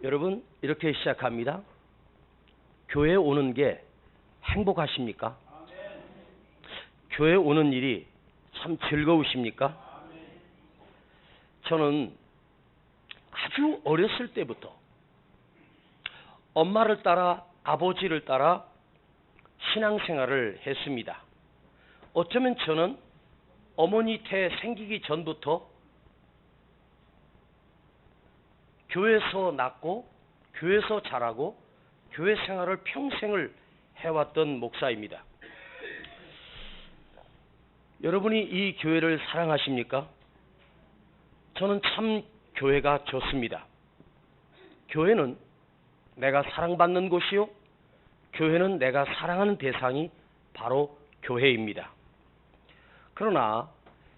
여러분, 이렇게 시작합니다. 교회 오는 게 행복하십니까? 교회 오는 일이 참 즐거우십니까? 저는 아주 어렸을 때부터 엄마를 따라 아버지를 따라 신앙생활을 했습니다. 어쩌면 저는 어머니 태 생기기 전부터 교회에서 낳고 교회에서 자라고 교회 생활을 평생을 해왔던 목사입니다. 여러분이 이 교회를 사랑하십니까? 저는 참 교회가 좋습니다. 교회는 내가 사랑받는 곳이요, 교회는 내가 사랑하는 대상이 바로 교회입니다. 그러나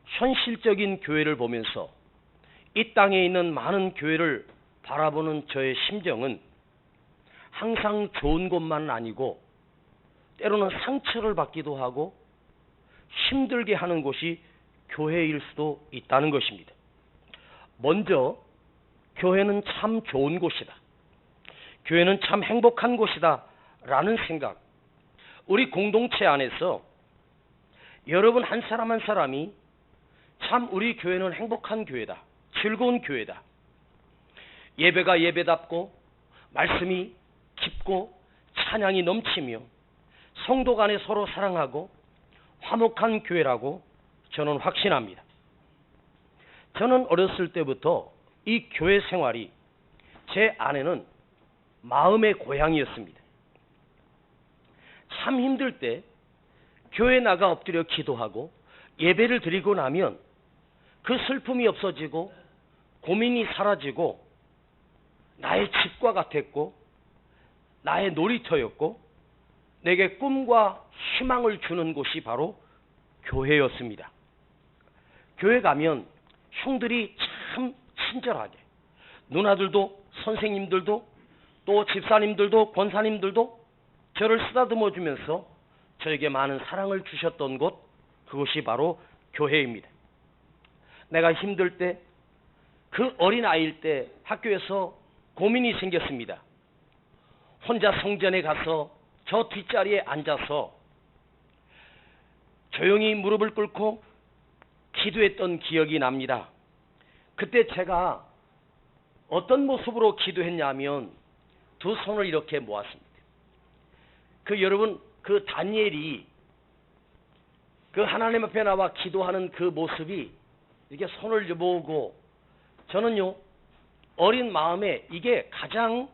현실적인 교회를 보면서 이 땅에 있는 많은 교회를 바라보는 저의 심정은 항상 좋은 곳만은 아니고 때로는 상처를 받기도 하고 힘들게 하는 곳이 교회일 수도 있다는 것입니다. 먼저 교회는 참 좋은 곳이다, 교회는 참 행복한 곳이다 라는 생각, 우리 공동체 안에서 여러분 한 사람 한 사람이 참 우리 교회는 행복한 교회다, 즐거운 교회다, 예배가 예배답고 말씀이 깊고 찬양이 넘치며 성도 간에 서로 사랑하고 화목한 교회라고 저는 확신합니다. 저는 어렸을 때부터 이 교회 생활이 제 안에는 마음의 고향이었습니다. 참 힘들 때 교회 나가 엎드려 기도하고 예배를 드리고 나면 그 슬픔이 없어지고 고민이 사라지고 나의 집과 같았고 나의 놀이터였고 내게 꿈과 희망을 주는 곳이 바로 교회였습니다. 교회 가면 형들이 참 친절하게, 누나들도 선생님들도 또 집사님들도 권사님들도 저를 쓰다듬어 주면서 저에게 많은 사랑을 주셨던 곳, 그것이 바로 교회입니다. 내가 힘들 때, 그 어린아이일 때 학교에서 고민이 생겼습니다. 혼자 성전에 가서 저 뒷자리에 앉아서 조용히 무릎을 꿇고 기도했던 기억이 납니다. 그때 제가 어떤 모습으로 기도했냐면 두 손을 이렇게 모았습니다. 여러분, 그 다니엘이 그 하나님 앞에 나와 기도하는 그 모습이 이렇게 손을 모으고, 저는요 어린 마음에 이게 가장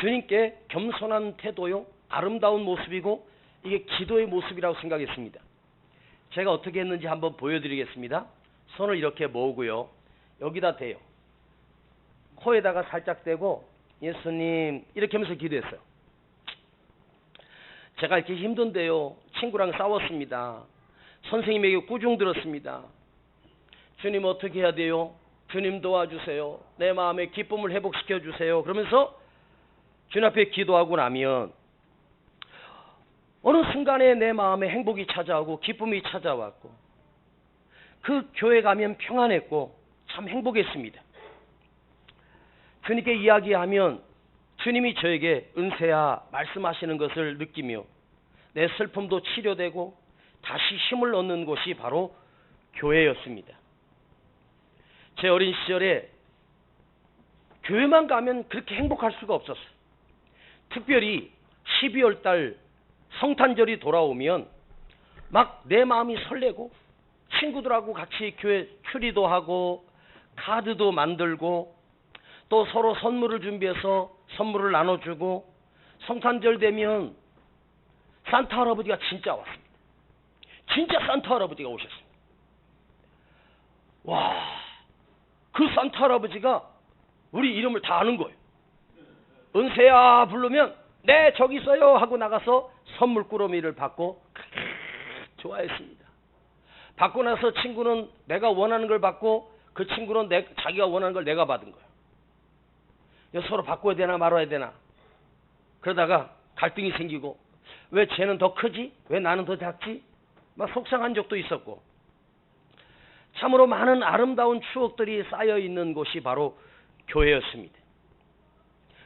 주님께 겸손한 태도요, 아름다운 모습이고 이게 기도의 모습이라고 생각했습니다. 제가 어떻게 했는지 한번 보여드리겠습니다. 손을 이렇게 모으고요, 여기다 대요. 코에다가 살짝 대고 예수님 이렇게 하면서 기도했어요. 제가 이렇게 힘든데요, 친구랑 싸웠습니다. 선생님에게 꾸중 들었습니다. 주님 어떻게 해야 돼요? 주님 도와주세요. 내 마음의 기쁨을 회복시켜 주세요. 그러면서 주님 앞에 기도하고 나면 어느 순간에 내 마음에 행복이 찾아오고 기쁨이 찾아왔고 그 교회 가면 평안했고 참 행복했습니다. 주님께 이야기하면 주님이 저에게 은혜야 말씀하시는 것을 느끼며 내 슬픔도 치료되고 다시 힘을 얻는 곳이 바로 교회였습니다. 제 어린 시절에 교회만 가면 그렇게 행복할 수가 없었어요. 특별히 12월 달 성탄절이 돌아오면 막 내 마음이 설레고 친구들하고 같이 교회 추리도 하고 카드도 만들고 또 서로 선물을 준비해서 선물을 나눠주고, 성탄절 되면 산타 할아버지가 진짜 왔습니다. 진짜 산타 할아버지가 오셨습니다. 와, 그 산타 할아버지가 우리 이름을 다 아는 거예요. 은세야 부르면 네 저기 있어요 하고 나가서 선물 꾸러미를 받고 좋아했습니다. 받고 나서 친구는 내가 원하는 걸 받고 그 친구는 자기가 원하는 걸 내가 받은 거예요. 서로 바꿔야 되나 말아야 되나 그러다가 갈등이 생기고, 왜 쟤는 더 크지? 왜 나는 더 작지? 막 속상한 적도 있었고, 참으로 많은 아름다운 추억들이 쌓여 있는 곳이 바로 교회였습니다.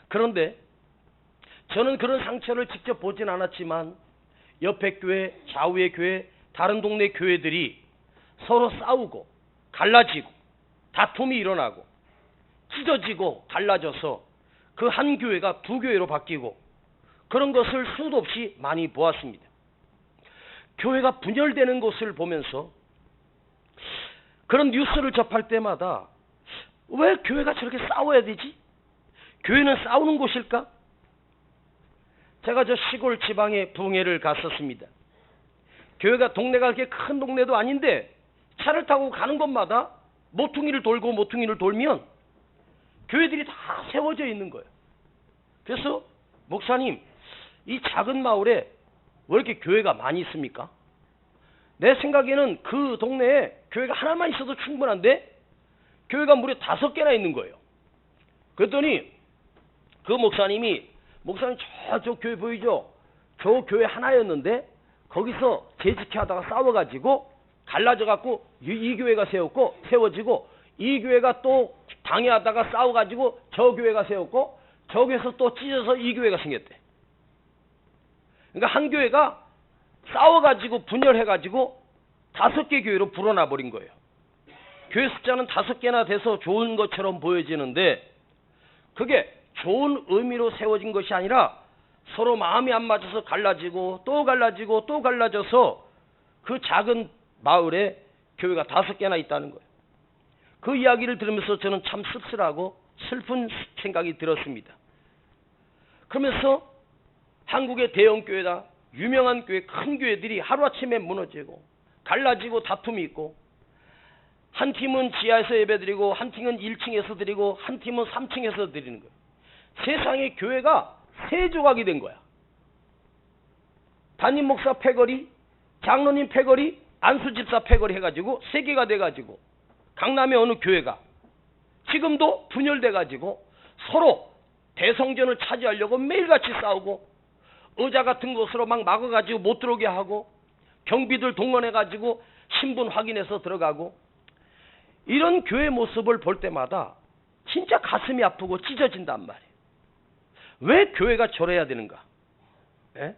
그런데 저는 그런 상처를 직접 보진 않았지만 옆에 교회, 좌우의 교회, 다른 동네 교회들이 서로 싸우고 갈라지고 다툼이 일어나고 찢어지고 갈라져서 그 한 교회가 두 교회로 바뀌고 그런 것을 수도 없이 많이 보았습니다. 교회가 분열되는 것을 보면서 그런 뉴스를 접할 때마다 왜 교회가 저렇게 싸워야 되지? 교회는 싸우는 곳일까? 제가 저 시골 지방에 붕해를 갔었습니다. 교회가 동네가 그렇게 큰 동네도 아닌데 차를 타고 가는 곳마다 모퉁이를 돌고 모퉁이를 돌면 교회들이 다 세워져 있는 거예요. 그래서 목사님, 이 작은 마을에 왜 이렇게 교회가 많이 있습니까? 내 생각에는 그 동네에 교회가 하나만 있어도 충분한데 교회가 무려 5개나 있는 거예요. 그랬더니 그 목사님이 목사님 저쪽 교회 보이죠? 저 교회 하나였는데 거기서 재직회 하다가 싸워가지고 갈라져갖고 이 교회가 세워지고 이 교회가 또 당회하다가 싸워가지고 저 교회가 세웠고 저 교회에서 또 찢어서 이 교회가 생겼대. 그러니까 한 교회가 싸워가지고 분열해가지고 5개 교회로 불어나 버린 거예요. 교회 숫자는 5개나 돼서 좋은 것처럼 보여지는데 그게 좋은 의미로 세워진 것이 아니라 서로 마음이 안 맞아서 갈라지고 또 갈라지고 또 갈라져서 그 작은 마을에 교회가 5개나 있다는 거예요. 그 이야기를 들으면서 저는 참 씁쓸하고 슬픈 생각이 들었습니다. 그러면서 한국의 대형 교회다, 유명한 교회, 큰 교회들이 하루아침에 무너지고 갈라지고 다툼이 있고 한 팀은 지하에서 예배드리고 한 팀은 1층에서 드리고 한 팀은 3층에서 드리는 거예요. 세상에 교회가 3조각이 된 거야. 담임 목사 패거리, 장로님 패거리, 안수집사 패거리 해가지고 3개가 돼가지고 강남의 어느 교회가 지금도 분열돼가지고 서로 대성전을 차지하려고 매일같이 싸우고 의자 같은 곳으로 막 막아가지고 못 들어오게 하고 경비들 동원해가지고 신분 확인해서 들어가고 이런 교회 모습을 볼 때마다 진짜 가슴이 아프고 찢어진단 말이에요. 왜 교회가 저래야 되는가? 예?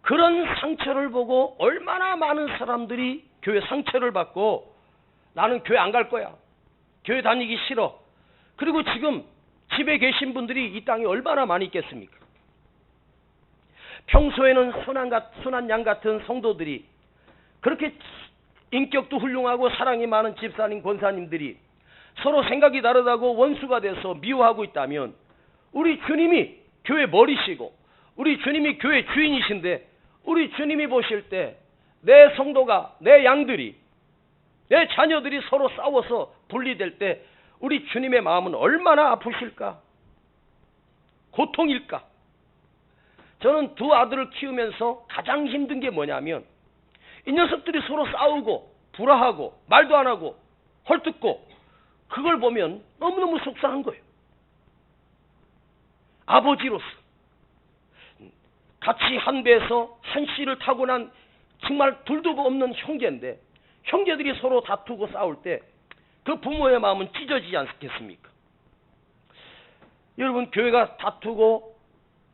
그런 상처를 보고 얼마나 많은 사람들이 교회 상처를 받고 나는 교회 안 갈 거야. 교회 다니기 싫어. 그리고 지금 집에 계신 분들이 이 땅에 얼마나 많이 있겠습니까? 평소에는 순한 양 같은 성도들이 그렇게 인격도 훌륭하고 사랑이 많은 집사님, 권사님들이 서로 생각이 다르다고 원수가 돼서 미워하고 있다면 우리 주님이 교회 머리시고 우리 주님이 교회 주인이신데 우리 주님이 보실 때 내 성도가, 내 양들이, 내 자녀들이 서로 싸워서 분리될 때 우리 주님의 마음은 얼마나 아프실까? 고통일까? 저는 2 아들을 키우면서 가장 힘든 게 뭐냐면 이 녀석들이 서로 싸우고 불화하고 말도 안 하고 헐뜯고 그걸 보면 너무너무 속상한 거예요. 아버지로서 같이 한 배에서 한 씨를 타고난 정말 둘도 없는 형제인데 형제들이 서로 다투고 싸울 때 그 부모의 마음은 찢어지지 않겠습니까? 여러분, 교회가 다투고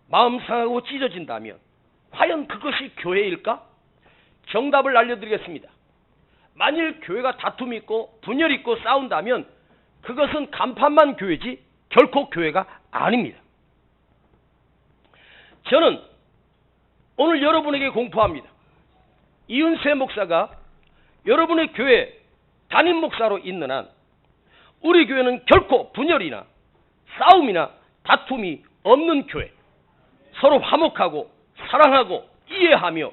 마음 상하고 찢어진다면 과연 그것이 교회일까? 정답을 알려드리겠습니다. 만일 교회가 다툼이 있고 분열이 있고 싸운다면 그것은 간판만 교회지 결코 교회가 아닙니다. 저는 오늘 여러분에게 공포합니다. 이은세 목사가 여러분의 교회 담임 목사로 있는 한 우리 교회는 결코 분열이나 싸움이나 다툼이 없는 교회, 서로 화목하고 사랑하고 이해하며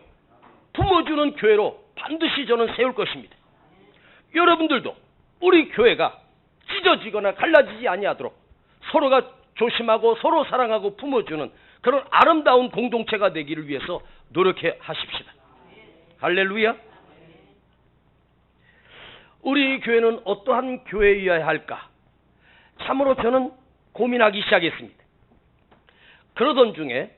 품어주는 교회로 반드시 저는 세울 것입니다. 여러분들도 우리 교회가 찢어지거나 갈라지지 아니하도록 서로가 조심하고 서로 사랑하고 품어주는 그런 아름다운 공동체가 되기를 위해서 노력해 하십시다. 할렐루야. 우리 교회는 어떠한 교회여야 할까? 참으로 저는 고민하기 시작했습니다. 그러던 중에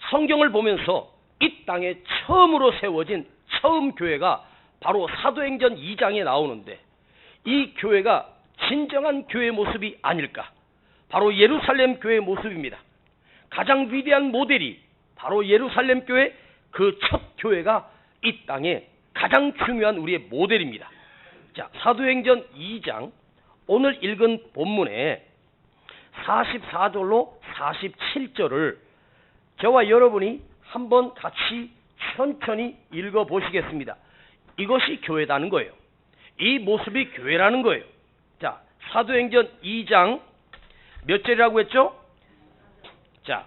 성경을 보면서 이 땅에 처음으로 세워진 처음 교회가 바로 사도행전 2장에 나오는데 이 교회가 진정한 교회 모습이 아닐까? 바로 예루살렘 교회의 모습입니다. 가장 위대한 모델이 바로 예루살렘 교회, 그 첫 교회가 이 땅에 가장 중요한 우리의 모델입니다. 자, 사도행전 2장 오늘 읽은 본문에 44절로 47절을 저와 여러분이 한번 같이 천천히 읽어보시겠습니다. 이것이 교회라는 거예요. 이 모습이 교회라는 거예요. 자, 사도행전 2장 몇 절이라고 했죠? 자,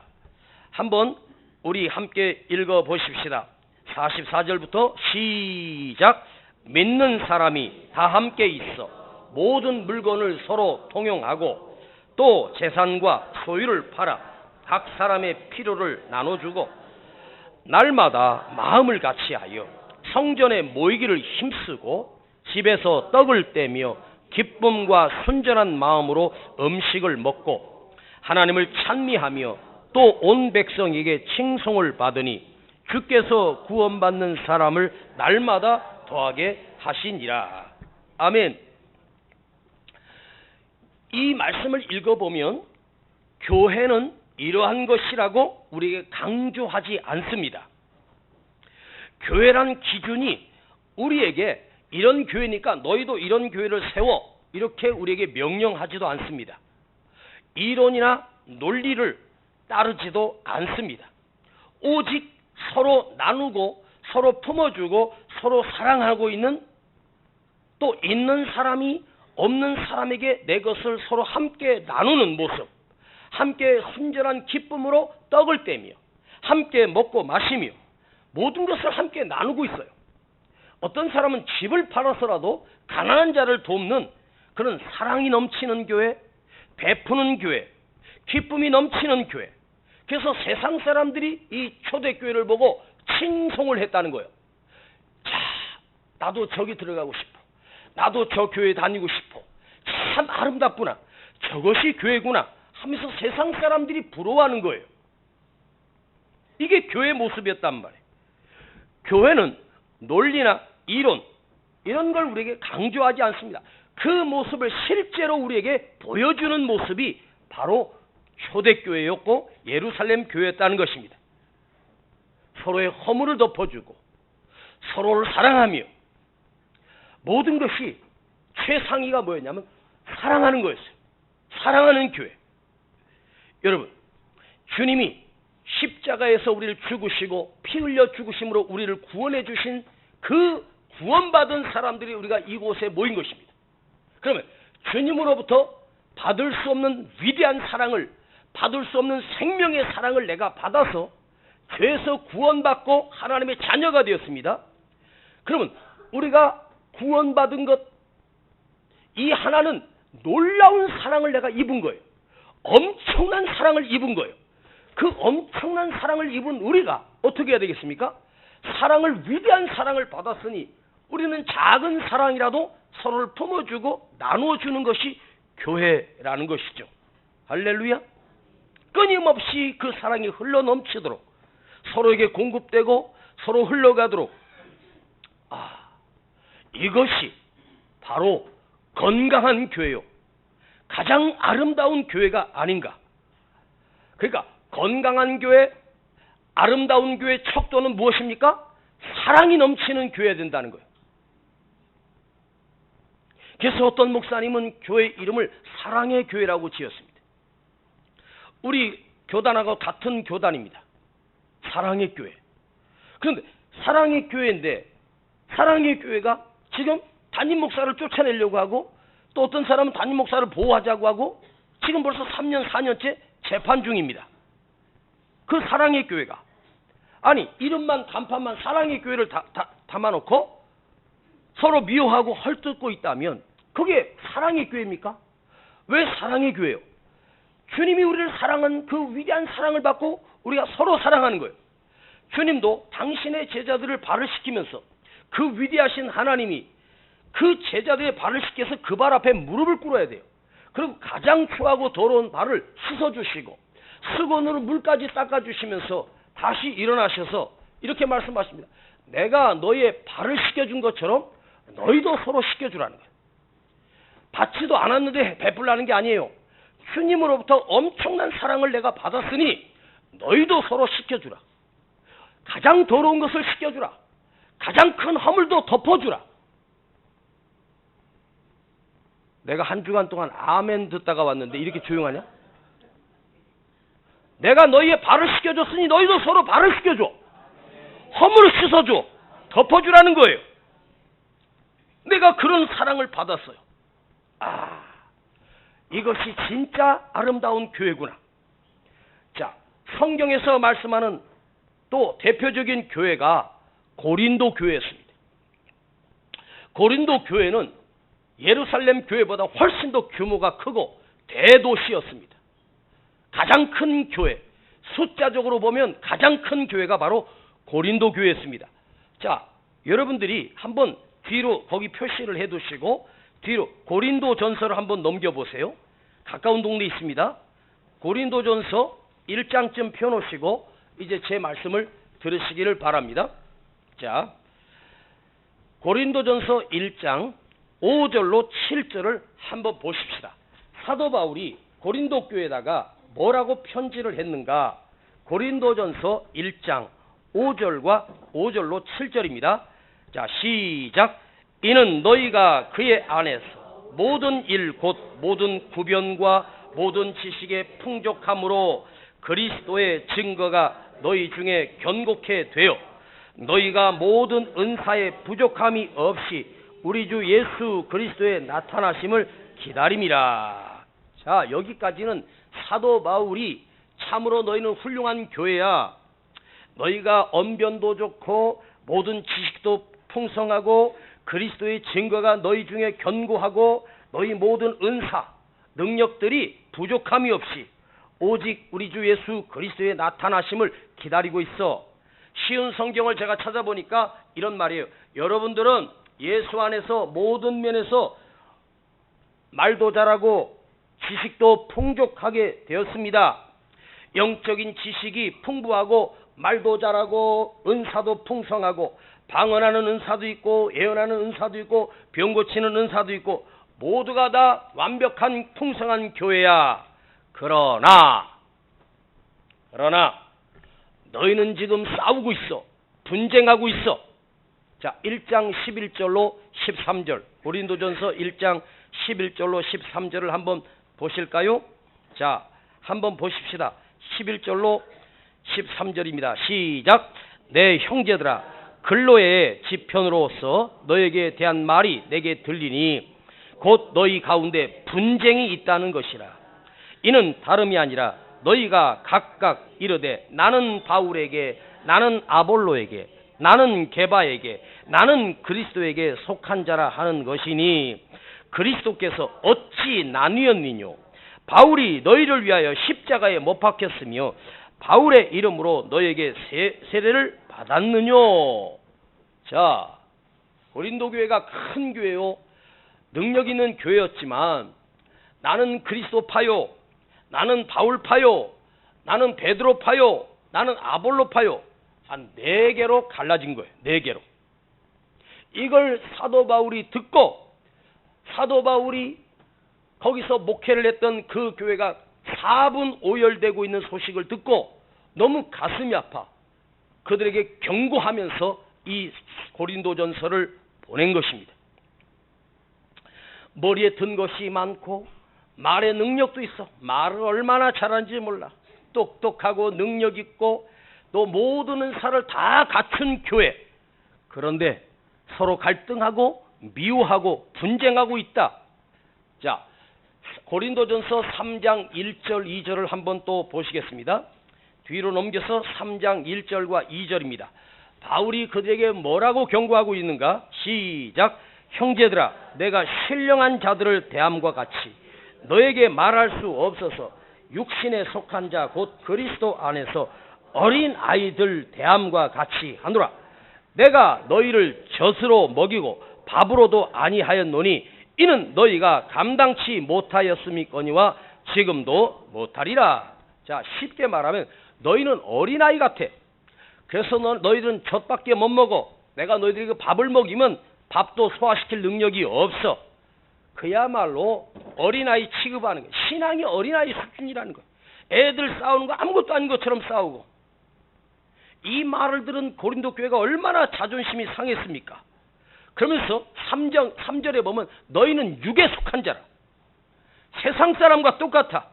한번 우리 함께 읽어보십시다. 44절부터 시작. 믿는 사람이 다 함께 있어 모든 물건을 서로 통용하고 또 재산과 소유를 팔아 각 사람의 필요를 나눠주고 날마다 마음을 같이하여 성전에 모이기를 힘쓰고 집에서 떡을 떼며 기쁨과 순전한 마음으로 음식을 먹고 하나님을 찬미하며 또 온 백성에게 칭송을 받으니 주께서 구원받는 사람을 날마다 더하게 하시니라. 아멘. 이 말씀을 읽어보면 교회는 이러한 것이라고 우리에게 강조하지 않습니다. 교회란 기준이 우리에게 이런 교회니까 너희도 이런 교회를 세워 이렇게 우리에게 명령하지도 않습니다. 이론이나 논리를 따르지도 않습니다. 오직 서로 나누고 서로 품어주고 서로 사랑하고 있는, 또 있는 사람이 없는 사람에게 내 것을 서로 함께 나누는 모습, 함께 순전한 기쁨으로 떡을 떼며 함께 먹고 마시며 모든 것을 함께 나누고 있어요. 어떤 사람은 집을 팔아서라도 가난한 자를 돕는 그런 사랑이 넘치는 교회, 베푸는 교회, 기쁨이 넘치는 교회. 그래서 세상 사람들이 이 초대교회를 보고 칭송을 했다는 거예요. 자, 나도 저기 들어가고 싶어. 나도 저 교회 다니고 싶어. 참 아름답구나. 저것이 교회구나 하면서 세상 사람들이 부러워하는 거예요. 이게 교회의 모습이었단 말이에요. 교회는 논리나 이론 이런 걸 우리에게 강조하지 않습니다. 그 모습을 실제로 우리에게 보여주는 모습이 바로 초대교회였고 예루살렘 교회였다는 것입니다. 서로의 허물을 덮어주고 서로를 사랑하며 모든 것이 최상위가 뭐였냐면 사랑하는 거였어요. 사랑하는 교회. 여러분, 주님이 십자가에서 우리를 죽으시고 피 흘려 죽으심으로 우리를 구원해 주신 그 구원받은 사람들이 우리가 이곳에 모인 것입니다. 그러면 주님으로부터 받을 수 없는 위대한 사랑을, 받을 수 없는 생명의 사랑을 내가 받아서 죄에서 구원받고 하나님의 자녀가 되었습니다. 그러면 우리가 구원받은 것, 이 하나는 놀라운 사랑을 내가 입은 거예요. 엄청난 사랑을 입은 거예요. 그 엄청난 사랑을 입은 우리가 어떻게 해야 되겠습니까? 사랑을, 위대한 사랑을 받았으니 우리는 작은 사랑이라도 서로를 품어주고 나누어주는 것이 교회라는 것이죠. 할렐루야. 끊임없이 그 사랑이 흘러넘치도록, 서로에게 공급되고 서로 흘러가도록, 이것이 바로 건강한 교회요, 가장 아름다운 교회가 아닌가. 그러니까 건강한 교회, 아름다운 교회의 척도는 무엇입니까? 사랑이 넘치는 교회가 된다는 거예요. 그래서 어떤 목사님은 교회 이름을 사랑의 교회라고 지었습니다. 우리 교단하고 같은 교단입니다. 사랑의 교회. 그런데 사랑의 교회인데 사랑의 교회가 지금 담임 목사를 쫓아내려고 하고, 또 어떤 사람은 담임 목사를 보호하자고 하고, 지금 벌써 3년 4년째 재판 중입니다. 그 사랑의 교회가, 아니 이름만 간판만 사랑의 교회를 담아놓고 서로 미워하고 헐뜯고 있다면 그게 사랑의 교회입니까? 왜 사랑의 교회요? 주님이 우리를 사랑한 그 위대한 사랑을 받고 우리가 서로 사랑하는 거예요. 주님도 당신의 제자들을 발을 씻기면서 그 위대하신 하나님이 그 제자들의 발을 씻겨서 그 발 앞에 무릎을 꿇어야 돼요. 그리고 가장 추하고 더러운 발을 씻어주시고 수건으로 물까지 닦아주시면서 다시 일어나셔서 이렇게 말씀하십니다. 내가 너의 발을 씻겨준 것처럼 너희도 서로 씻겨주라는 거예요. 받지도 않았는데 베풀라는 게 아니에요. 주님으로부터 엄청난 사랑을 내가 받았으니 너희도 서로 씻겨주라. 가장 더러운 것을 씻겨주라. 가장 큰 허물도 덮어주라. 내가 한 주간 동안 아멘 듣다가 왔는데 이렇게 조용하냐? 내가 너희의 발을 씻겨줬으니 너희도 서로 발을 씻겨줘. 허물을 씻어줘. 덮어주라는 거예요. 내가 그런 사랑을 받았어요. 이것이 진짜 아름다운 교회구나. 자, 성경에서 말씀하는 또 대표적인 교회가 고린도 교회였습니다. 고린도 교회는 예루살렘 교회보다 훨씬 더 규모가 크고 대도시였습니다. 가장 큰 교회, 숫자적으로 보면 가장 큰 교회가 바로 고린도 교회였습니다. 자, 여러분들이 한번 뒤로 거기 표시를 해두시고 뒤로 고린도 전서를 한번 넘겨보세요. 가까운 동네 있습니다. 고린도 전서 1장쯤 펴놓으시고 이제 제 말씀을 들으시기를 바랍니다. 자, 고린도 전서 1장 5절로 7절을 한번 보십시다. 사도 바울이 고린도 교회에다가 뭐라고 편지를 했는가? 고린도전서 1장 5절로 7절입니다. 자, 시작. 이는 너희가 그의 안에서 모든 일 곧 모든 구변과 모든 지식의 풍족함으로 그리스도의 증거가 너희 중에 견고케 되어 너희가 모든 은사의 부족함이 없이 우리 주 예수 그리스도의 나타나심을 기다림이라. 자, 여기까지는 사도 바울이 참으로 너희는 훌륭한 교회야. 너희가 언변도 좋고 모든 지식도 풍성하고 그리스도의 증거가 너희 중에 견고하고 너희 모든 은사, 능력들이 부족함이 없이 오직 우리 주 예수 그리스도의 나타나심을 기다리고 있어. 쉬운 성경을 제가 찾아보니까 이런 말이에요. 여러분들은 예수 안에서 모든 면에서 말도 잘하고 지식도 풍족하게 되었습니다. 영적인 지식이 풍부하고 말도 잘하고 은사도 풍성하고 방언하는 은사도 있고 예언하는 은사도 있고 병 고치는 은사도 있고 모두가 다 완벽한 풍성한 교회야. 그러나 너희는 지금 싸우고 있어. 분쟁하고 있어. 자, 1장 11절로 13절 고린도전서 1장 11절로 13절을 한번 보실까요? 자, 한번 보십시다. 11절로 13절입니다. 시작. 내 형제들아, 근로의 지편으로서 너에게 대한 말이 내게 들리니 곧 너희 가운데 분쟁이 있다는 것이라. 이는 다름이 아니라 너희가 각각 이르되 나는 바울에게, 나는 아볼로에게, 나는 게바에게, 나는 그리스도에게 속한 자라 하는 것이니 그리스도께서 어찌 나뉘었느뇨? 바울이 너희를 위하여 십자가에 못 박혔으며 바울의 이름으로 너에게 세례를 받았느뇨? 자, 고린도 교회가 큰 교회요, 능력 있는 교회였지만 나는 그리스도파요, 나는 바울파요, 나는 베드로파요, 나는 아볼로파요, 한 4개로 갈라진 거예요. 4개로. 이걸 사도 바울이 듣고 사도 바울이 거기서 목회를 했던 그 교회가 4분 오열되고 있는 소식을 듣고 너무 가슴이 아파 그들에게 경고하면서 이 고린도전서를 보낸 것입니다. 머리에 든 것이 많고 말의 능력도 있어. 말을 얼마나 잘하는지 몰라. 똑똑하고 능력 있고 또 모든 은사를 다 갖춘 교회. 그런데 서로 갈등하고 미워하고 분쟁하고 있다. 자, 고린도전서 3장 1절 2절을 한번 또 보시겠습니다. 뒤로 넘겨서 3장 1절과 2절입니다. 바울이 그들에게 뭐라고 경고하고 있는가? 시작. 형제들아, 내가 신령한 자들을 대함과 같이 너에게 말할 수 없어서 육신에 속한 자 곧 그리스도 안에서 어린 아이들 대함과 같이 하노라. 내가 너희를 젖으로 먹이고 밥으로도 아니하였노니 이는 너희가 감당치 못하였음이거니와 지금도 못하리라. 자, 쉽게 말하면 너희는 어린아이 같아. 그래서 너희들은 젖밖에 못 먹어. 내가 너희들에게 밥을 먹이면 밥도 소화시킬 능력이 없어. 그야말로 어린아이 취급하는 거예요. 신앙이 어린아이 수준이라는 거예요. 애들 싸우는 거 아무것도 아닌 것처럼 싸우고. 이 말을 들은 고린도 교회가 얼마나 자존심이 상했습니까? 그러면서 3절에 보면 너희는 육에 속한 자라. 세상 사람과 똑같아.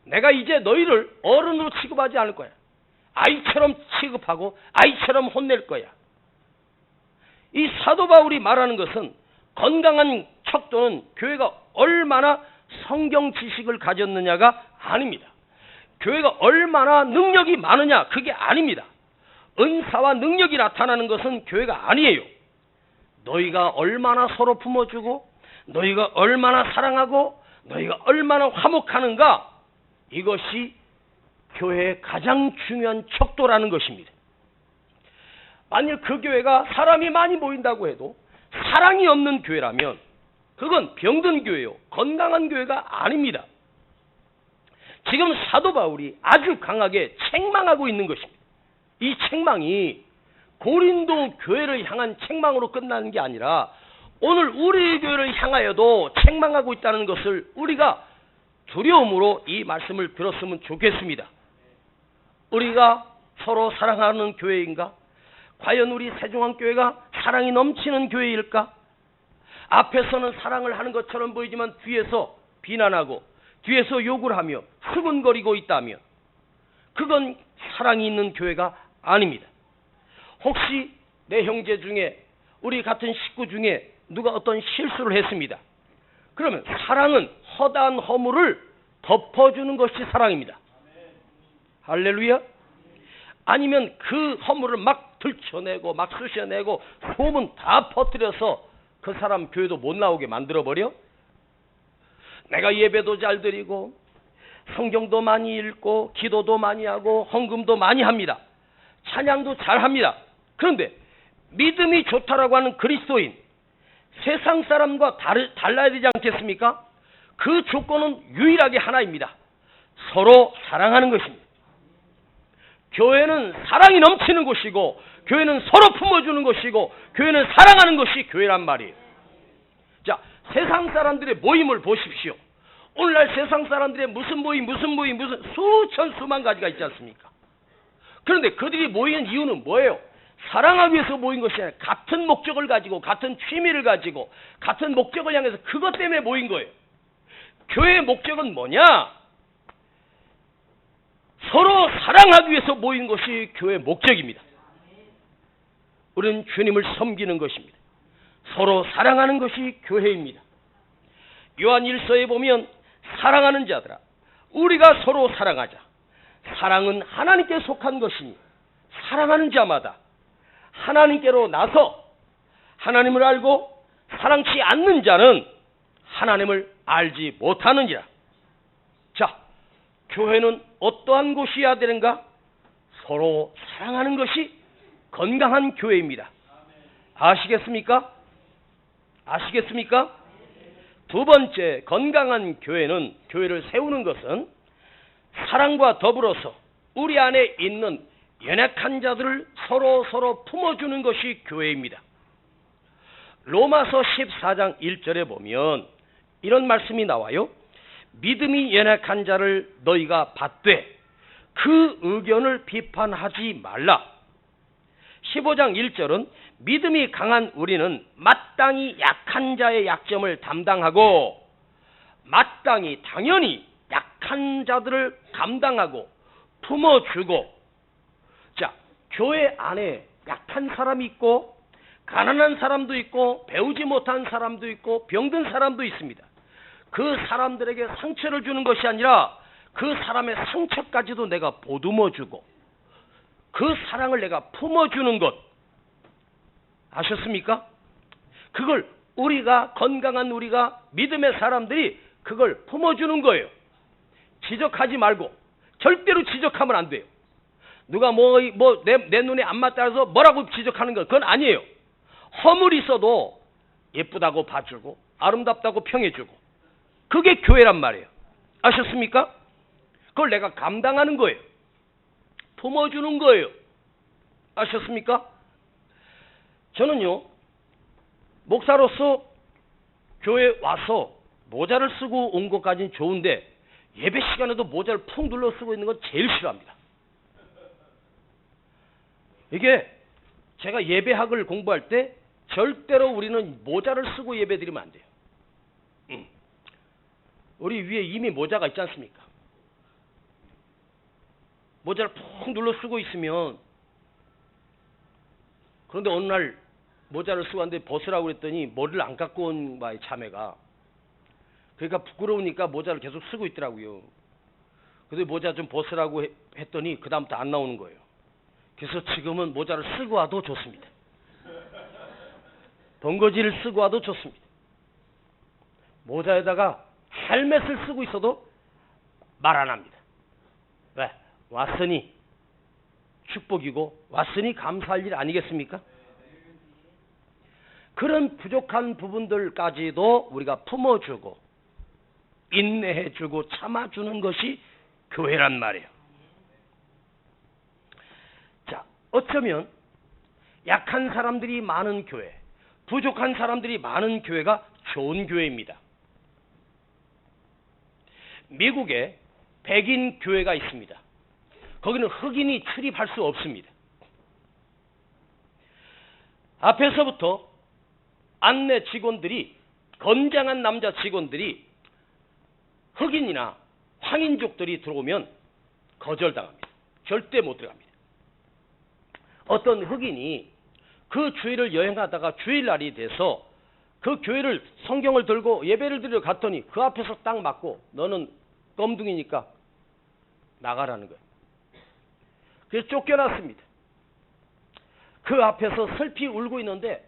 내가 이제 너희를 어른으로 취급하지 않을 거야. 아이처럼 취급하고 아이처럼 혼낼 거야. 이 사도 바울이 말하는 것은 건강한 척도는 교회가 얼마나 성경 지식을 가졌느냐가 아닙니다. 교회가 얼마나 능력이 많으냐 그게 아닙니다. 은사와 능력이 나타나는 것은 교회가 아니에요. 너희가 얼마나 서로 품어주고 너희가 얼마나 사랑하고 너희가 얼마나 화목하는가 이것이 교회의 가장 중요한 척도라는 것입니다. 만일 그 교회가 사람이 많이 모인다고 해도 사랑이 없는 교회라면 그건 병든 교회요. 건강한 교회가 아닙니다. 지금 사도 바울이 아주 강하게 책망하고 있는 것입니다. 이 책망이 고린도 교회를 향한 책망으로 끝나는 게 아니라 오늘 우리 교회를 향하여도 책망하고 있다는 것을 우리가 두려움으로 이 말씀을 들었으면 좋겠습니다. 우리가 서로 사랑하는 교회인가? 과연 우리 세종항교회가 사랑이 넘치는 교회일까? 앞에서는 사랑을 하는 것처럼 보이지만 뒤에서 비난하고 뒤에서 욕을 하며 수군거리고 있다면 그건 사랑이 있는 교회가 아닙니다. 혹시 내 형제 중에 우리 같은 식구 중에 누가 어떤 실수를 했습니다. 그러면 사랑은 허다한 허물을 덮어주는 것이 사랑입니다. 할렐루야. 아니면 그 허물을 막 들춰내고 막 쑤셔내고 소문 다 퍼뜨려서 그 사람 교회도 못 나오게 만들어버려? 내가 예배도 잘 드리고 성경도 많이 읽고 기도도 많이 하고 헌금도 많이 합니다. 찬양도 잘 합니다. 그런데 믿음이 좋다라고 하는 그리스도인 세상 사람과 달라야 되지 않겠습니까? 그 조건은 유일하게 하나입니다. 서로 사랑하는 것입니다. 교회는 사랑이 넘치는 곳이고 교회는 서로 품어주는 것이고 교회는 사랑하는 것이 교회란 말이에요. 자, 세상 사람들의 모임을 보십시오. 오늘날 세상 사람들의 무슨 모임 무슨 수천 수만 가지가 있지 않습니까? 그런데 그들이 모이는 이유는 뭐예요? 사랑하기 위해서 모인 것이 아니라 같은 목적을 가지고 같은 취미를 가지고 같은 목적을 향해서 그것 때문에 모인 거예요. 교회의 목적은 뭐냐? 서로 사랑하기 위해서 모인 것이 교회의 목적입니다. 우리는 주님을 섬기는 것입니다. 서로 사랑하는 것이 교회입니다. 요한 1서에 보면 사랑하는 자들아 우리가 서로 사랑하자. 사랑은 하나님께 속한 것이니 사랑하는 자마다 하나님께로 나서 하나님을 알고 사랑치 않는 자는 하나님을 알지 못하느니라. 자, 교회는 어떠한 곳이어야 되는가? 서로 사랑하는 것이 건강한 교회입니다. 아시겠습니까? 아시겠습니까? 두 번째, 건강한 교회는, 교회를 세우는 것은 사랑과 더불어서 우리 안에 있는 연약한 자들을 서로 품어주는 것이 교회입니다. 로마서 14장 1절에 보면 이런 말씀이 나와요. 믿음이 연약한 자를 너희가 받되 그 의견을 비판하지 말라. 15장 1절은 믿음이 강한 우리는 마땅히 약한 자의 약점을 담당하고 마땅히 당연히 약한 자들을 감당하고 품어주고. 자, 교회 안에 약한 사람이 있고 가난한 사람도 있고 배우지 못한 사람도 있고 병든 사람도 있습니다. 그 사람들에게 상처를 주는 것이 아니라 그 사람의 상처까지도 내가 보듬어주고 그 사랑을 내가 품어주는 것. 아셨습니까? 그걸 우리가 건강한 우리가 믿음의 사람들이 그걸 품어주는 거예요. 지적하지 말고. 절대로 지적하면 안 돼요. 누가 내 눈에 안 맞다 해서 뭐라고 지적하는 거 그건 아니에요. 허물이 있어도 예쁘다고 봐주고 아름답다고 평해주고 그게 교회란 말이에요. 아셨습니까? 그걸 내가 감당하는 거예요. 품어주는 거예요. 아셨습니까? 저는요 목사로서 교회 와서 모자를 쓰고 온 것까지는 좋은데 예배 시간에도 모자를 푹 눌러 쓰고 있는 건 제일 싫어합니다. 이게 제가 예배학을 공부할 때 절대로 우리는 모자를 쓰고 예배드리면 안 돼요. 우리 위에 이미 모자가 있지 않습니까? 모자를 푹 눌러 쓰고 있으면, 그런데 어느 날 모자를 쓰고 왔는데 벗으라고 그랬더니 머리를 안 깎고 온 바의 자매가, 그러니까 부끄러우니까 모자를 계속 쓰고 있더라고요. 그래서 모자 좀 벗으라고 했더니 그 다음부터 안 나오는 거예요. 그래서 지금은 모자를 쓰고 와도 좋습니다. 번거지를 쓰고 와도 좋습니다. 모자에다가 헬멧을 쓰고 있어도 말 안 합니다. 왜? 왔으니 축복이고 왔으니 감사할 일 아니겠습니까? 그런 부족한 부분들까지도 우리가 품어주고 인내해주고 참아주는 것이 교회란 말이에요. 자, 어쩌면 약한 사람들이 많은 교회, 부족한 사람들이 많은 교회가 좋은 교회입니다. 미국에 백인 교회가 있습니다. 거기는 흑인이 출입할 수 없습니다. 앞에서부터 안내 직원들이, 건장한 남자 직원들이 흑인이나 황인족들이 들어오면 거절당합니다. 절대 못 들어갑니다. 어떤 흑인이 그 주일을 여행하다가 주일날이 돼서 그 교회를 성경을 들고 예배를 드리러 갔더니 그 앞에서 딱 맞고 너는 껌둥이니까 나가라는 거예요. 그래서 쫓겨났습니다. 그 앞에서 슬피 울고 있는데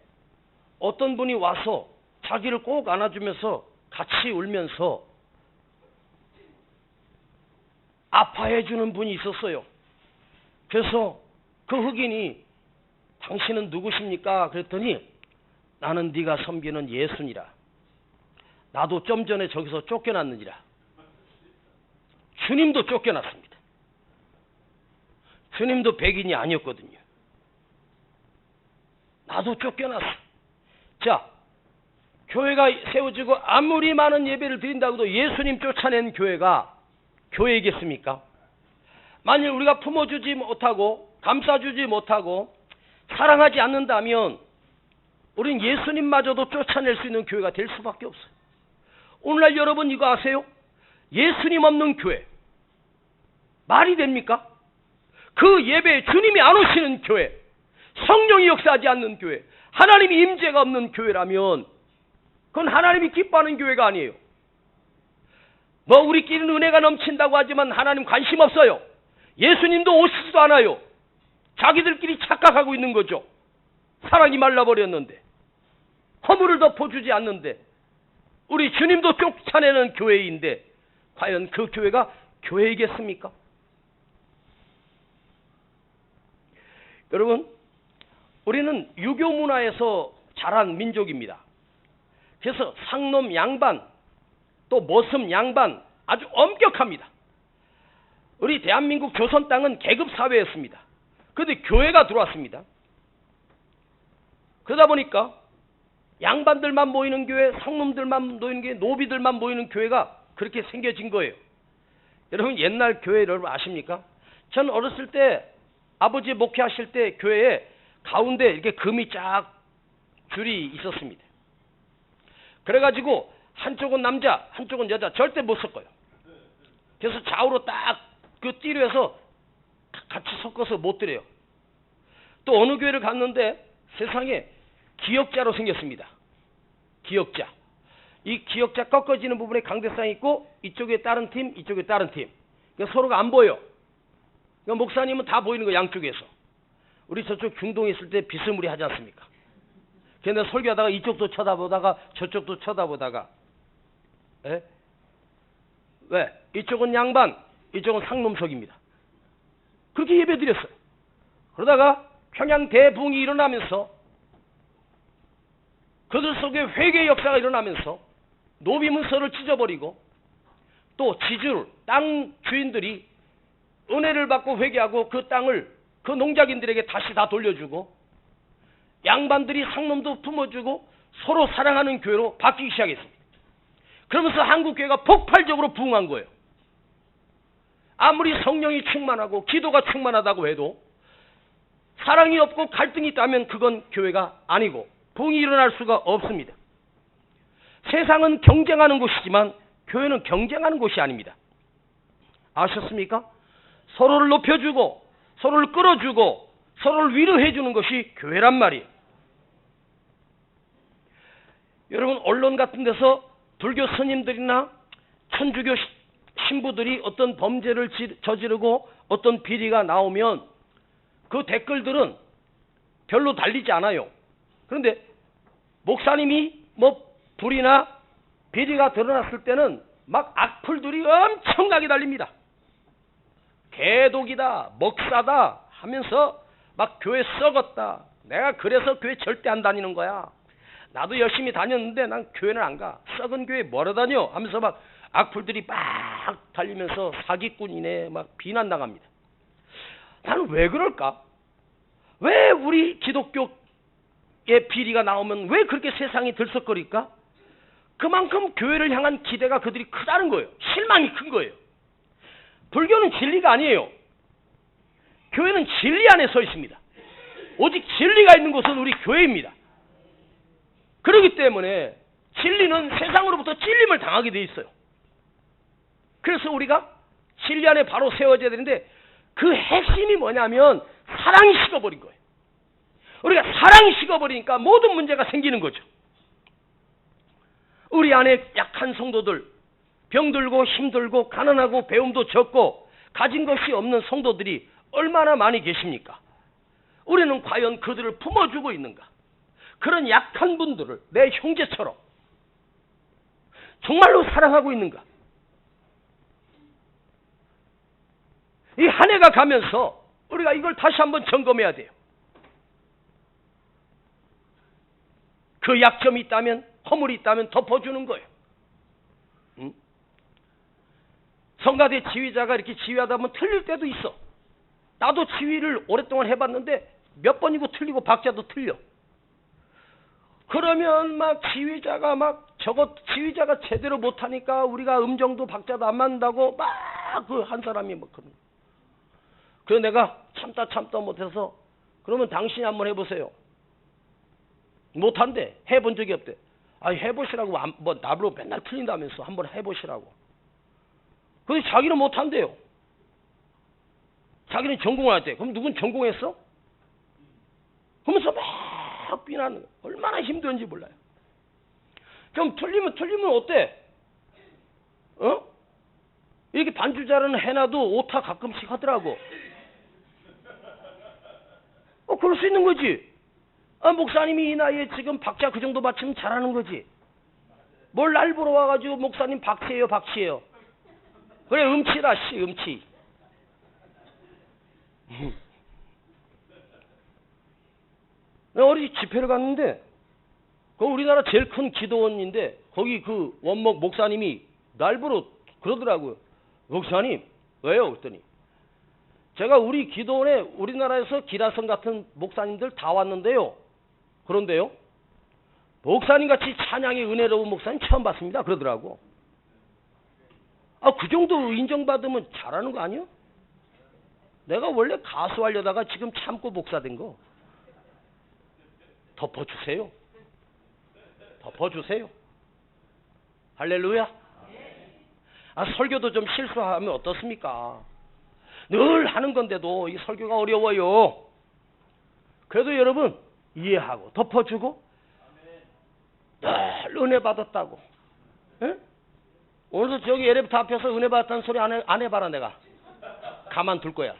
어떤 분이 와서 자기를 꼭 안아주면서 같이 울면서 아파해 주는 분이 있었어요. 그래서 그 흑인이 당신은 누구십니까? 그랬더니 나는 네가 섬기는 예수니라. 나도 좀 전에 저기서 쫓겨났느니라. 주님도 쫓겨났습니다. 주님도 백인이 아니었거든요. 나도 쫓겨났어. 자, 교회가 세워지고 아무리 많은 예배를 드린다고도 예수님 쫓아낸 교회가 교회이겠습니까? 만일 우리가 품어주지 못하고 감싸주지 못하고 사랑하지 않는다면 우린 예수님마저도 쫓아낼 수 있는 교회가 될 수밖에 없어요. 오늘날 여러분 이거 아세요? 예수님 없는 교회 말이 됩니까? 그 예배에 주님이 안 오시는 교회, 성령이 역사하지 않는 교회, 하나님이 임재가 없는 교회라면 그건 하나님이 기뻐하는 교회가 아니에요. 뭐 우리끼리는 은혜가 넘친다고 하지만 하나님 관심 없어요. 예수님도 오시지도 않아요. 자기들끼리 착각하고 있는 거죠. 사랑이 말라버렸는데, 허물을 덮어주지 않는데, 우리 주님도 쫓아내는 교회인데 과연 그 교회가 교회이겠습니까? 여러분, 우리는 유교 문화에서 자란 민족입니다. 그래서 상놈 양반, 또 머슴 양반 아주 엄격합니다. 우리 대한민국 조선 땅은 계급사회였습니다. 그런데 교회가 들어왔습니다. 그러다 보니까 양반들만 모이는 교회, 상놈들만 모이는 교회, 노비들만 모이는 교회가 그렇게 생겨진 거예요. 여러분 옛날 교회 여러분 아십니까? 전 어렸을 때 아버지 목회하실 때 교회에 가운데 이렇게 금이 쫙 줄이 있었습니다. 그래가지고 한쪽은 남자, 한쪽은 여자 절대 못 섞어요. 그래서 좌우로 딱 그 띠로 해서 같이 섞어서 못 드려요. 또 어느 교회를 갔는데 세상에 기역자로 생겼습니다. 기역자. 이 기역자 꺾어지는 부분에 강대상이 있고 이쪽에 다른 팀, 이쪽에 다른 팀. 그러니까 서로가 안 보여. 그러니까 목사님은 다 보이는 거 양쪽에서. 우리 저쪽 중동에 있을 때 비스무리 하지 않습니까? 그런데 설교하다가 이쪽도 쳐다보다가 저쪽도 쳐다보다가 에? 왜? 이쪽은 양반, 이쪽은 상놈석입니다. 그렇게 예배드렸어요. 그러다가 평양 대붕이 일어나면서 그들 속에 회개의 역사가 일어나면서 노비 문서를 찢어버리고 또 지주를, 땅 주인들이 은혜를 받고 회개하고 그 땅을 그 농작인들에게 다시 다 돌려주고 양반들이 상놈도 품어주고 서로 사랑하는 교회로 바뀌기 시작했습니다. 그러면서 한국교회가 폭발적으로 부흥한 거예요. 아무리 성령이 충만하고 기도가 충만하다고 해도 사랑이 없고 갈등이 있다면 그건 교회가 아니고 부흥이 일어날 수가 없습니다. 세상은 경쟁하는 곳이지만 교회는 경쟁하는 곳이 아닙니다. 아셨습니까? 서로를 높여주고 서로를 끌어주고 서로를 위로해주는 것이 교회란 말이에요. 여러분, 언론 같은 데서 불교 스님들이나 천주교 신부들이 어떤 범죄를 저지르고 어떤 비리가 나오면 그 댓글들은 별로 달리지 않아요. 그런데 목사님이 뭐 불이나 비리가 드러났을 때는 막 악플들이 엄청나게 달립니다. 개독이다, 먹사다 하면서 막 교회 썩었다. 내가 그래서 교회 절대 안 다니는 거야. 나도 열심히 다녔는데 난 교회는 안 가. 썩은 교회 뭐러 다녀? 하면서 막 악플들이 막 달리면서 사기꾼이네 막 비난당합니다. 나는 왜 그럴까? 왜 우리 기독교의 비리가 나오면 왜 그렇게 세상이 들썩거릴까? 그만큼 교회를 향한 기대가 그들이 크다는 거예요. 실망이 큰 거예요. 불교는 진리가 아니에요. 교회는 진리 안에 서 있습니다. 오직 진리가 있는 곳은 우리 교회입니다. 그렇기 때문에 진리는 세상으로부터 찔림을 당하게 돼 있어요. 그래서 우리가 진리 안에 바로 세워져야 되는데 그 핵심이 뭐냐면 사랑이 식어버린 거예요. 우리가 사랑이 식어버리니까 모든 문제가 생기는 거죠. 우리 안에 약한 성도들, 병들고 힘들고 가난하고 배움도 적고 가진 것이 없는 성도들이 얼마나 많이 계십니까? 우리는 과연 그들을 품어주고 있는가? 그런 약한 분들을 내 형제처럼 정말로 사랑하고 있는가? 이 한 해가 가면서 우리가 이걸 다시 한번 점검해야 돼요. 그 약점이 있다면, 허물이 있다면 덮어주는 거예요. 성가대 지휘자가 이렇게 지휘하다 보면 틀릴 때도 있어. 나도 지휘를 오랫동안 해봤는데 몇 번이고 틀리고 박자도 틀려. 그러면 막 지휘자가 지휘자가 제대로 못하니까 우리가 음정도 박자도 안 맞는다고 막 그 한 사람이 막 그런. 그래서 내가 참다 못해서 그러면 당신이 한번 해보세요. 못한대. 해본 적이 없대. 해보시라고 뭐 나로 맨날 틀린다면서 한번 해보시라고. 근데 자기는 못한대요. 자기는 전공을 했대. 그럼 누군 전공했어? 그러면서 막 비난하는 거예요. 얼마나 힘든지 몰라요. 좀 틀리면 어때? 이렇게 반주자는 해놔도 오타 가끔씩 하더라고. 그럴 수 있는 거지. 목사님이 이 나이에 지금 박자 그 정도 맞추면 잘하는 거지. 뭘 날 보러 와가지고 목사님 박치예요. 그래, 음치라, 음치. 내가 어디 집회를 갔는데, 우리나라 제일 큰 기도원인데, 거기 그 원목 목사님이 날 보러 그러더라고요. 목사님, 왜요? 그랬더니, 제가 우리 기도원에 우리나라에서 기라성 같은 목사님들 다 왔는데요. 그런데요, 목사님같이 찬양이 은혜로운 목사님 처음 봤습니다. 그러더라고. 그 정도 인정받으면 잘하는 거 아니야? 내가 원래 가수 하려다가 지금 참고 목사된 거. 덮어주세요. 할렐루야. 설교도 좀 실수하면 어떻습니까? 늘 하는 건데도 이 설교가 어려워요. 그래도 여러분 이해하고 덮어주고 늘 은혜 받았다고. 에? 오늘도 저기 엘리베이터 앞에서 은혜 받았다는 소리 안 해봐라. 내가 가만둘 거야.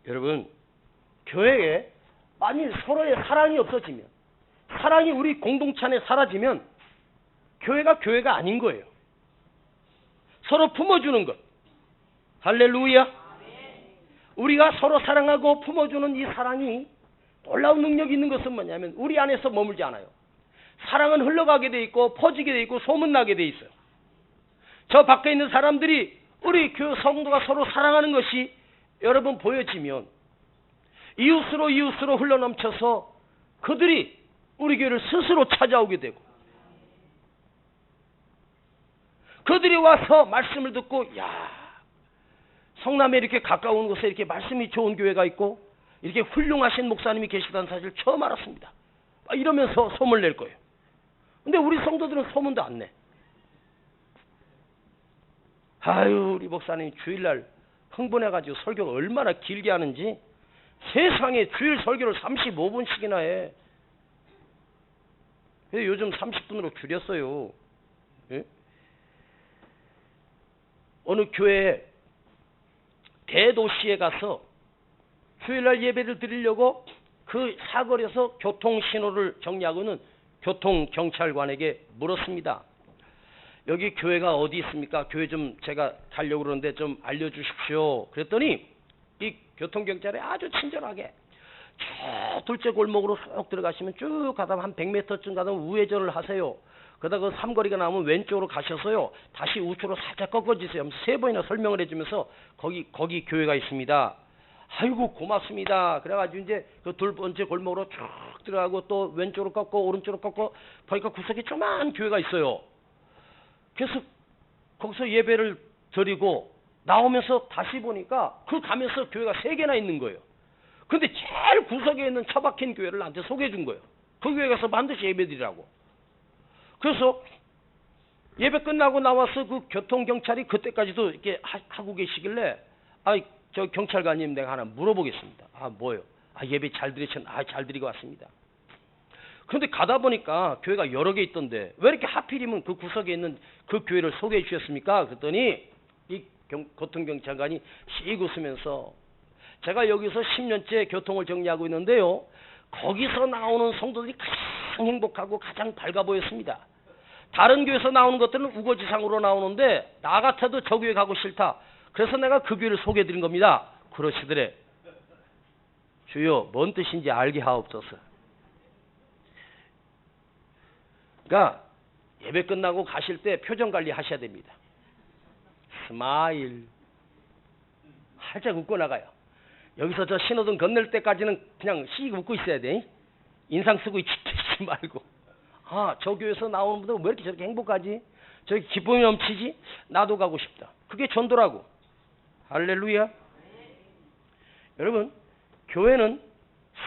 여러분, 교회에 만일 서로의 사랑이 없어지면, 사랑이 우리 공동체 안에 사라지면 교회가 아닌 거예요. 서로 품어주는 것. 할렐루야. 우리가 서로 사랑하고 품어주는 이 사랑이 놀라운 능력이 있는 것은 뭐냐면 우리 안에서 머물지 않아요. 사랑은 흘러가게 돼 있고 퍼지게 돼 있고 소문나게 돼 있어요. 저 밖에 있는 사람들이 우리 교회 성도가 서로 사랑하는 것이 여러분 보여지면 이웃으로 흘러넘쳐서 그들이 우리 교회를 스스로 찾아오게 되고, 그들이 와서 말씀을 듣고, 야, 성남에 이렇게 가까운 곳에 이렇게 말씀이 좋은 교회가 있고 이렇게 훌륭하신 목사님이 계시다는 사실을 처음 알았습니다. 이러면서 소문을 낼 거예요. 근데 우리 성도들은 소문도 안 내. 아유, 우리 목사님이 주일날 흥분해가지고 설교를 얼마나 길게 하는지, 세상에 주일 설교를 35분씩이나 해. 요즘 30분으로 줄였어요. 예? 어느 교회 대도시에 가서 주일날 예배를 드리려고 그 사거리에서 교통신호를 정리하고 있는 교통경찰관에게 물었습니다. 여기 교회가 어디 있습니까? 교회 좀 제가 가려고 그러는데 좀 알려주십시오. 그랬더니 이 교통경찰이 아주 친절하게 저 둘째 골목으로 쏙 들어가시면 쭉 가다 한 100m쯤 가다 우회전을 하세요. 그러다가 그 삼거리가 나오면 왼쪽으로 가셔서요, 다시 우측으로 살짝 꺾어지세요. 3번이나 설명을 해주면서 거기 교회가 있습니다. 아이고 고맙습니다. 그래가지고 이제 그 2번째 골목으로 쭉 들어가고 또 왼쪽으로 꺾고 오른쪽으로 꺾고 보니까 구석에 조그만 교회가 있어요. 그래서 거기서 예배를 드리고 나오면서 다시 보니까 그 가면서 교회가 3개나 있는 거예요. 근데 제일 구석에 있는 처박힌 교회를 나한테 소개해 준 거예요. 그 교회 가서 반드시 예배 드리라고. 그래서 예배 끝나고 나와서 그 교통경찰이 그때까지도 이렇게 하고 계시길래, 저 경찰관님 내가 하나 물어보겠습니다. 뭐요? 예배 잘 드리셨나? 잘 드리고 왔습니다. 그런데 가다 보니까 교회가 여러 개 있던데 왜 이렇게 하필이면 그 구석에 있는 그 교회를 소개해 주셨습니까? 그랬더니 이 교통경찰관이 씩 웃으면서, 제가 여기서 10년째 교통을 정리하고 있는데요, 거기서 나오는 성도들이 가장 행복하고 가장 밝아 보였습니다. 다른 교회에서 나오는 것들은 우거지상으로 나오는데 나 같아도 저 교회 가고 싫다. 그래서 내가 그 교회를 소개해 드린 겁니다. 그러시더래. 주여, 뭔 뜻인지 알게 하옵소서. 그러니까 예배 끝나고 가실 때 표정 관리 하셔야 됩니다. 스마일. 활짝 웃고 나가요. 여기서 저 신호등 건널 때까지는 그냥 씩 웃고 있어야 돼. 인상 쓰고 있지 말고. 저 교회에서 나오는 분들 왜 이렇게 저렇게 행복하지? 저렇게 기쁨이 넘치지? 나도 가고 싶다. 그게 전도라고. 할렐루야. 여러분, 교회는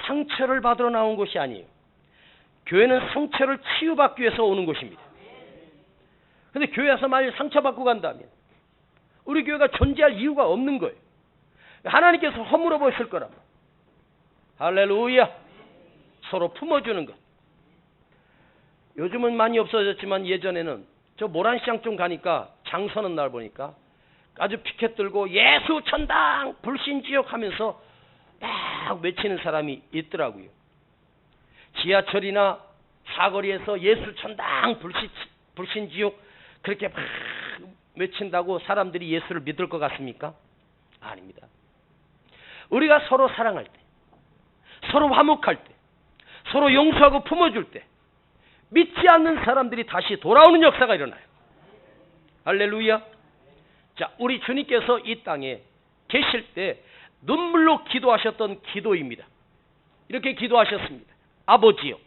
상처를 받으러 나온 곳이 아니에요. 교회는 상처를 치유받기 위해서 오는 곳입니다. 근데 교회에서 만약 상처받고 간다면 우리 교회가 존재할 이유가 없는 거예요. 하나님께서 허물어 보실 거랍니다. 할렐루야. 서로 품어주는 것. 요즘은 많이 없어졌지만 예전에는 저 모란시장 좀 가니까 장서는 날 보니까 아주 피켓 들고 예수 천당 불신지옥 하면서 막 외치는 사람이 있더라고요. 지하철이나 사거리에서 예수 천당 불신지옥 그렇게 막 외친다고 사람들이 예수를 믿을 것 같습니까? 아닙니다. 우리가 서로 사랑할 때, 서로 화목할 때, 서로 용서하고 품어줄 때 믿지 않는 사람들이 다시 돌아오는 역사가 일어나요. 할렐루야. 자, 우리 주님께서 이 땅에 계실 때 눈물로 기도하셨던 기도입니다. 이렇게 기도하셨습니다. 아버지요,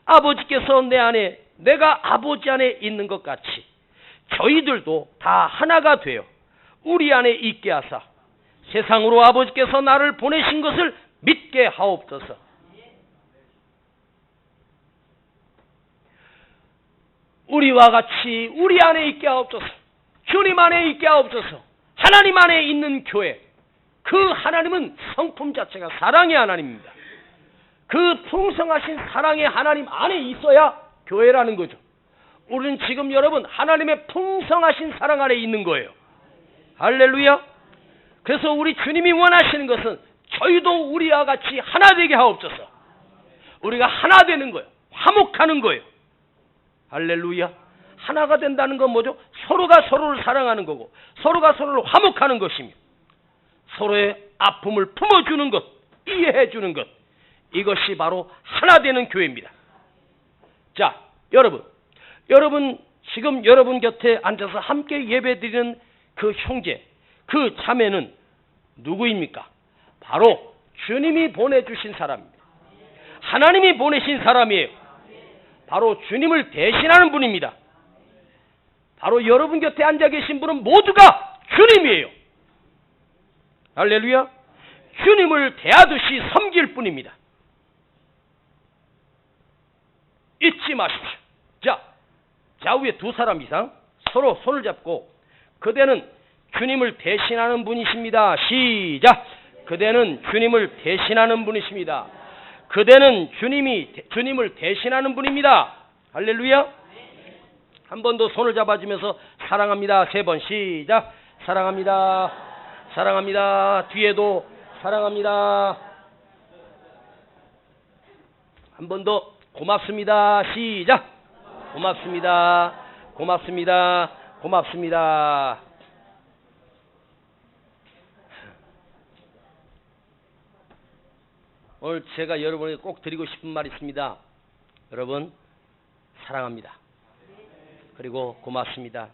아버지께서 내 안에, 내가 아버지 안에 있는 것 같이 저희들도 다 하나가 되어 우리 안에 있게 하사 세상으로 아버지께서 나를 보내신 것을 믿게 하옵소서. 우리와 같이 우리 안에 있게 하옵소서. 주님 안에 있게 하옵소서. 하나님 안에 있는 교회, 그 하나님은 성품 자체가 사랑의 하나님입니다. 그 풍성하신 사랑의 하나님 안에 있어야 교회라는 거죠. 우리는 지금 여러분 하나님의 풍성하신 사랑 안에 있는 거예요. 할렐루야. 그래서 우리 주님이 원하시는 것은 저희도 우리와 같이 하나 되게 하옵소서. 우리가 하나 되는 거예요. 화목하는 거예요. 할렐루야. 하나가 된다는 건 뭐죠? 서로가 서로를 사랑하는 거고 서로가 서로를 화목하는 것이며 서로의 아픔을 품어주는 것, 이해해 주는 것, 이것이 바로 하나 되는 교회입니다. 자, 여러분 지금 여러분 곁에 앉아서 함께 예배드리는 그 형제, 그 자매는 누구입니까? 바로 주님이 보내주신 사람입니다. 하나님이 보내신 사람이에요. 바로 주님을 대신하는 분입니다. 바로 여러분 곁에 앉아 계신 분은 모두가 주님이에요. 할렐루야. 주님을 대하듯이 섬길 뿐입니다. 잊지 마십시오. 자, 좌우에 두 사람 이상 서로 손을 잡고 그대는 주님을 대신하는 분이십니다. 시작. 그대는 주님을 대신하는 분이십니다. 그대는 주님을 대신하는 분입니다. 할렐루야. 한 번 더 손을 잡아주면서 사랑합니다. 3번 시작. 사랑합니다. 사랑합니다. 뒤에도 사랑합니다. 한 번 더 고맙습니다. 시작. 고맙습니다. 고맙습니다. 고맙습니다. 오늘 제가 여러분에게 꼭 드리고 싶은 말이 있습니다. 여러분, 사랑합니다. 그리고 고맙습니다.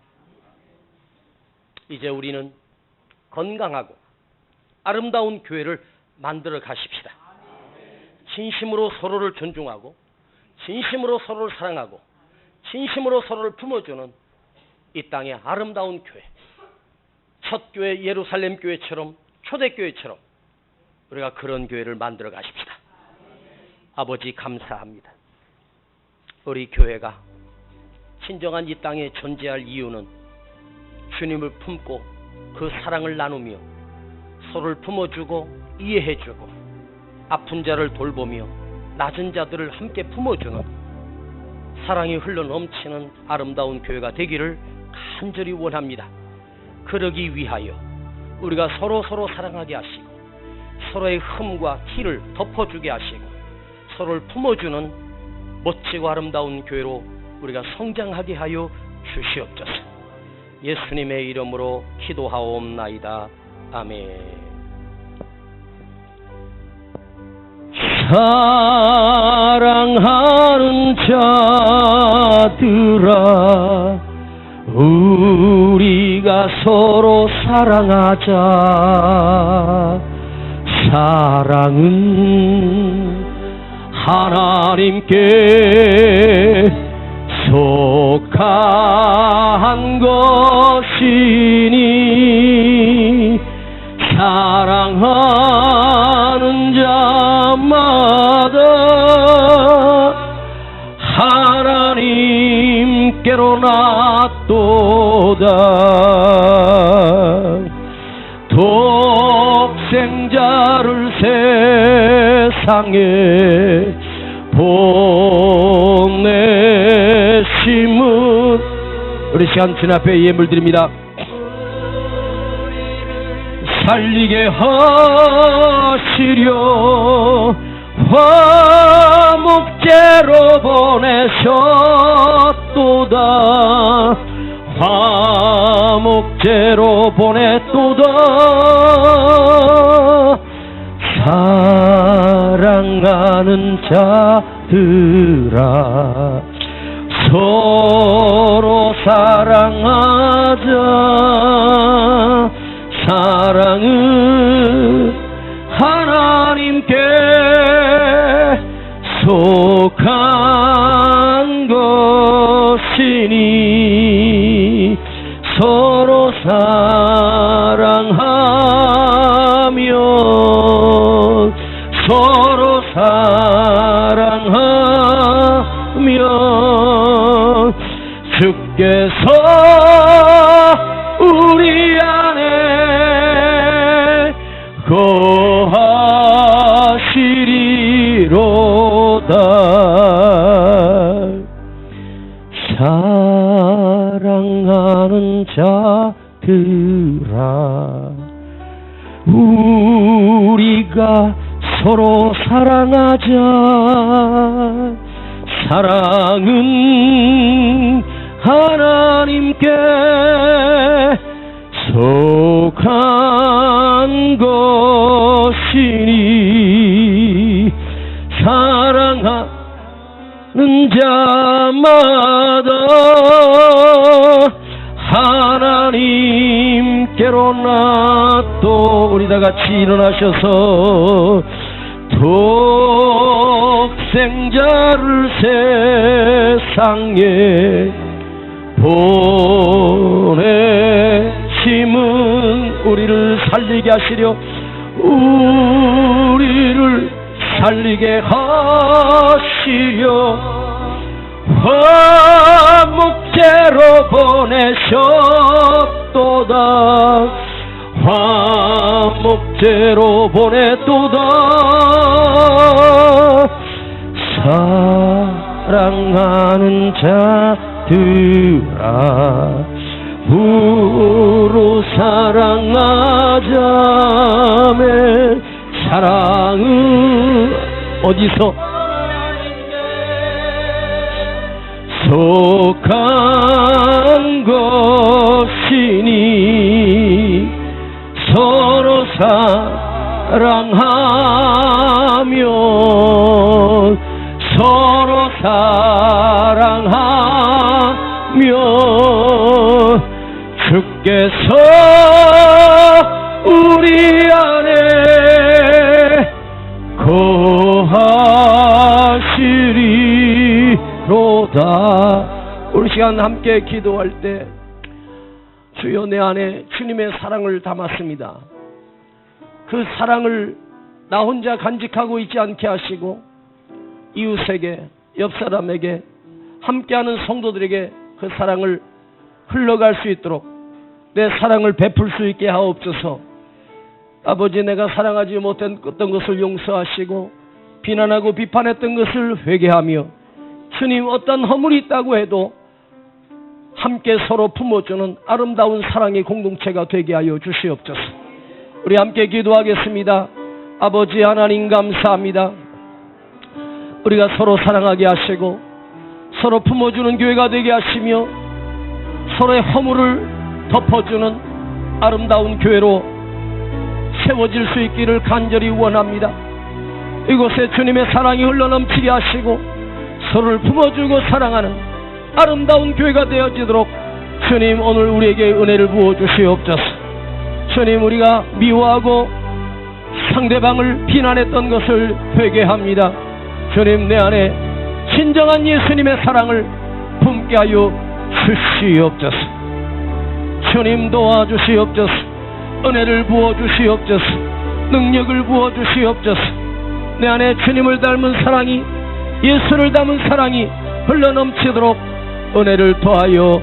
이제 우리는 건강하고 아름다운 교회를 만들어 가십시다. 진심으로 서로를 존중하고 진심으로 서로를 사랑하고 진심으로 서로를 품어주는 이 땅의 아름다운 교회, 첫 교회 예루살렘 교회처럼 초대교회처럼 우리가 그런 교회를 만들어 가십시다. 아버지 감사합니다. 우리 교회가 진정한 이 땅에 존재할 이유는 주님을 품고 그 사랑을 나누며 서로를 품어주고 이해해주고 아픈 자를 돌보며 낮은 자들을 함께 품어주는 사랑이 흘러넘치는 아름다운 교회가 되기를 간절히 원합니다. 그러기 위하여 우리가 서로 사랑하게 하시고 서로의 흠과 티를 덮어주게 하시고 서로를 품어주는 멋지고 아름다운 교회로 우리가 성장하게 하여 주시옵소서. 예수님의 이름으로 기도하옵나이다. 아멘. 사랑하는 자들아, 우리가 서로 사랑하자. 사랑은 하나님께 속한 것이니 사랑하는 자마다 하나님께로 낫도다. 독생자를 세상에 보내심은 우리 시간 주님 앞에 예물 드립니다. 살리게 하시려 화목제로 보내셨도다. 화목제로 보냈도다. 사랑하는 자들아, 서로 사랑하자. 사랑은 하나님께 속한 것이니 서로 사랑하며 서로 사랑하며 주께서 우리 안에 거하시리로다. 사랑하는 자들아, 우리가 서로 사랑하자. 사랑은 하나님께 속한 것이니 사랑하는 자마다 하나님께로 낫도. 우리 다 같이 일어나셔서 독생자를 세상에 보내심은 우리를 살리게 하시려 우리를 살리게 하시려 화목제로 보내셨도다. 화목제로 보냈도다. 사랑하는 자들아 부로 사랑하자매 사랑은 어디서 속한 것이니 서로 사랑하면 서로 사랑하면 주께서 우리 안에 거하시리로다. 우리 시간 함께 기도할 때 주여 내 안에 주님의 사랑을 담았습니다. 그 사랑을 나 혼자 간직하고 있지 않게 하시고 이웃에게 옆 사람에게 함께하는 성도들에게 그 사랑을 흘러갈 수 있도록 내 사랑을 베풀 수 있게 하옵소서. 아버지 내가 사랑하지 못했던 것을 용서하시고 비난하고 비판했던 것을 회개하며 주님 어떤 허물이 있다고 해도 함께 서로 품어주는 아름다운 사랑의 공동체가 되게 하여 주시옵소서. 우리 함께 기도하겠습니다. 아버지 하나님 감사합니다. 우리가 서로 사랑하게 하시고 서로 품어주는 교회가 되게 하시며 서로의 허물을 덮어주는 아름다운 교회로 세워질 수 있기를 간절히 원합니다. 이곳에 주님의 사랑이 흘러넘치게 하시고 서로를 품어주고 사랑하는 아름다운 교회가 되어지도록 주님 오늘 우리에게 은혜를 부어주시옵소서. 주님 우리가 미워하고 상대방을 비난했던 것을 회개합니다. 주님 내 안에 진정한 예수님의 사랑을 품게 하여 주시옵소서. 주님 도와주시옵소서. 은혜를 부어주시옵소서. 능력을 부어주시옵소서. 내 안에 주님을 닮은 사랑이 예수를 닮은 사랑이 흘러넘치도록 은혜를 더하여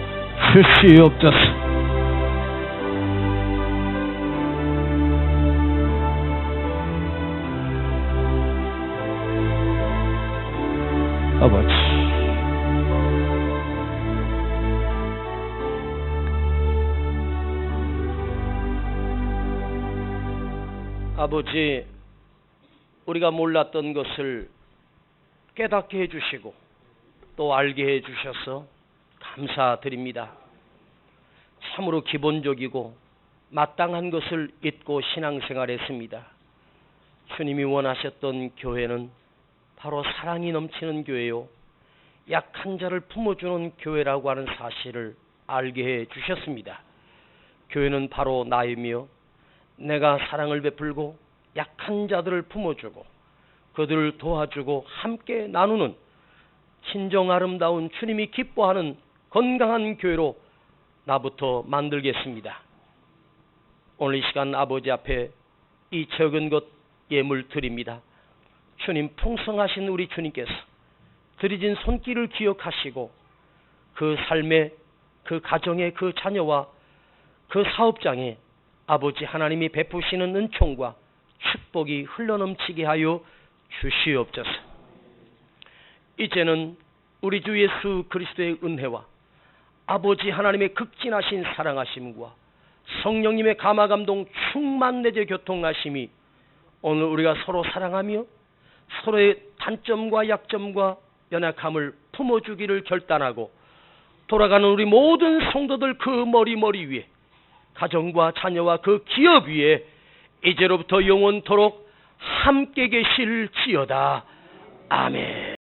주시옵소서. 아버지 아버지 우리가 몰랐던 것을 깨닫게 해주시고 또 알게 해주셔서 감사드립니다. 참으로 기본적이고 마땅한 것을 잊고 신앙생활했습니다. 주님이 원하셨던 교회는 바로 사랑이 넘치는 교회요 약한 자를 품어주는 교회라고 하는 사실을 알게 해주셨습니다. 교회는 바로 나이며 내가 사랑을 베풀고 약한 자들을 품어주고 그들을 도와주고 함께 나누는 진정 아름다운 주님이 기뻐하는 건강한 교회로 나부터 만들겠습니다. 오늘 이 시간 아버지 앞에 이 적은 것 예물 드립니다. 주님 풍성하신 우리 주님께서 드리진 손길을 기억하시고 그 삶에 그 가정에 그 자녀와 그 사업장에 아버지 하나님이 베푸시는 은총과 축복이 흘러넘치게 하여 주시옵소서. 이제는 우리 주 예수 그리스도의 은혜와 아버지 하나님의 극진하신 사랑하심과 성령님의 감화감동 충만 내재 교통하심이 오늘 우리가 서로 사랑하며 서로의 단점과 약점과 연약함을 품어주기를 결단하고 돌아가는 우리 모든 성도들 그 머리 위에 가정과 자녀와 그 기업 위에 이제로부터 영원토록 함께 계실지어다. 아멘.